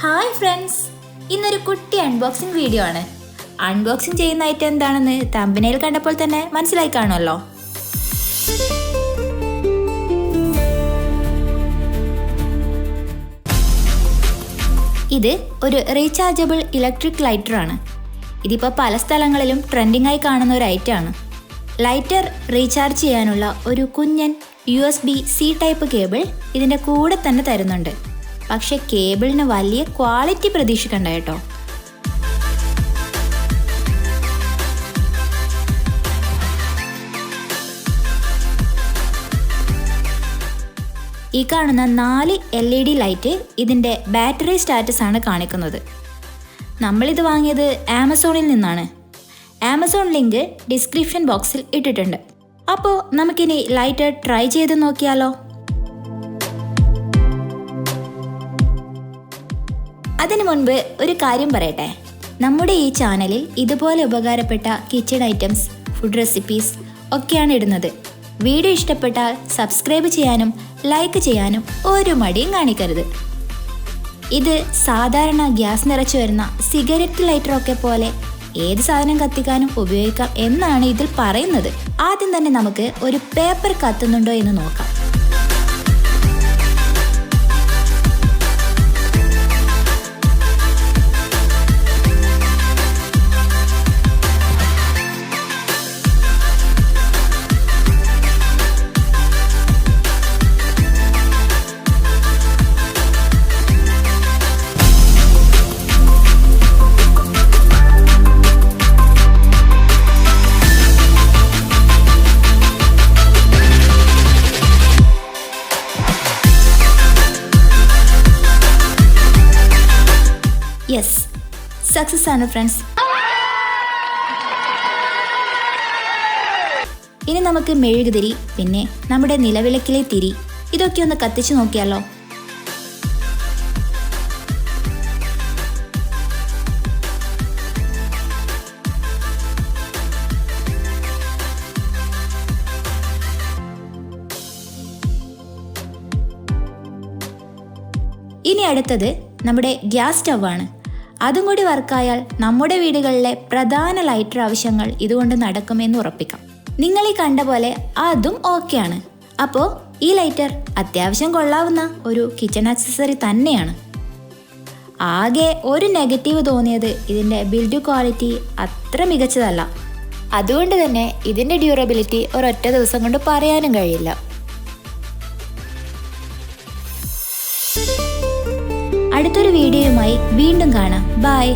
Hi friends, ഇന്നൊരു കുട്ടി unboxing video ആണ്. അൺബോക്സിംഗ് ചെയ്യുന്ന ഐറ്റം എന്താണെന്ന് തമ്പനയിൽ കണ്ടപ്പോൾ തന്നെ മനസ്സിലായി കാണുമല്ലോ. ഇത് ഒരു റീചാർജബിൾ ഇലക്ട്രിക് ലൈറ്റർ ആണ്. ഇതിപ്പോൾ പല സ്ഥലങ്ങളിലും ട്രെൻഡിംഗ് ആയി കാണുന്ന ഒരു ഐറ്റം ആണ്. ലൈറ്റർ റീചാർജ് ചെയ്യാനുള്ള ഒരു കുഞ്ഞൻ USB-C ടൈപ്പ് കേബിൾ ഇതിൻ്റെ കൂടെ തന്നെ തരുന്നുണ്ട്. പക്ഷെ കേബിളിന് വലിയ ക്വാളിറ്റി പ്രതീക്ഷിക്കണ്ട കേട്ടോ. ഈ കാണുന്ന 4 LED ലൈറ്റ് ഇതിൻ്റെ ബാറ്ററി സ്റ്റാറ്റസ് ആണ് കാണിക്കുന്നത്. നമ്മളിത് വാങ്ങിയത് ആമസോണിൽ നിന്നാണ്. ആമസോൺ ലിങ്ക് ഡിസ്ക്രിപ്ഷൻ ബോക്സിൽ ഇട്ടിട്ടുണ്ട്. അപ്പോൾ നമുക്കിനി ലൈറ്റർ ട്രൈ ചെയ്ത് നോക്കിയാലോ. അതിനു മുൻപ് ഒരു കാര്യം പറയട്ടെ. നമ്മുടെ ഈ ചാനലിൽ ഇതുപോലെ ഉപകാരപ്പെട്ട കിച്ചൺ ഐറ്റംസ്, ഫുഡ് റെസിപ്പീസ് ഒക്കെയാണ് ഇടുന്നത്. വീഡിയോ ഇഷ്ടപ്പെട്ടാൽ സബ്സ്ക്രൈബ് ചെയ്യാനും ലൈക്ക് ചെയ്യാനും ഒരു മടിയും കാണിക്കരുത്. ഇത് സാധാരണ ഗ്യാസ് നിറച്ചു വരുന്ന സിഗരറ്റ് ലൈറ്ററൊക്കെ പോലെ ഏത് സാധനം കത്തിക്കാനും ഉപയോഗിക്കാം എന്നാണ് ഇതിൽ പറയുന്നത്. ആദ്യം തന്നെ നമുക്ക് ഒരു പേപ്പർ കത്തുന്നുണ്ടോ എന്ന് നോക്കാം. യെസ്, സക്സസ് ആണ് ഫ്രണ്ട്സ്. ഇനി നമുക്ക് മെഴുകുതിരി, പിന്നെ നമ്മുടെ നിലവിളക്കിലെ തിരി, ഇതൊക്കെ ഒന്ന് കത്തിച്ചു നോക്കിയാലോ. ഇനി അടുത്തത് നമ്മുടെ ഗ്യാസ് സ്റ്റവ് ആണ്. അതും കൂടി വർക്കായാൽ നമ്മുടെ വീടുകളിലെ പ്രധാന ലൈറ്റർ ആവശ്യങ്ങൾ ഇതുകൊണ്ട് നടക്കുമെന്ന് ഉറപ്പിക്കാം. നിങ്ങൾ ഈ കണ്ട പോലെ അതും ഓക്കെയാണ്. അപ്പോൾ ഈ ലൈറ്റർ അത്യാവശ്യം കൊള്ളാവുന്ന ഒരു കിച്ചൺ ആക്സസറി തന്നെയാണ്. ആകെ ഒരു നെഗറ്റീവ് തോന്നിയത് ഇതിൻ്റെ ബിൽഡ് ക്വാളിറ്റി അത്ര മികച്ചതല്ല. അതുകൊണ്ട് തന്നെ ഇതിൻ്റെ ഡ്യൂറബിലിറ്റി ഒരൊറ്റ ദിവസം കൊണ്ട് പറയാനും കഴിയില്ല. അടുത്തൊരു വീഡിയോയുമായി വീണ്ടും കാണാം. ബൈ.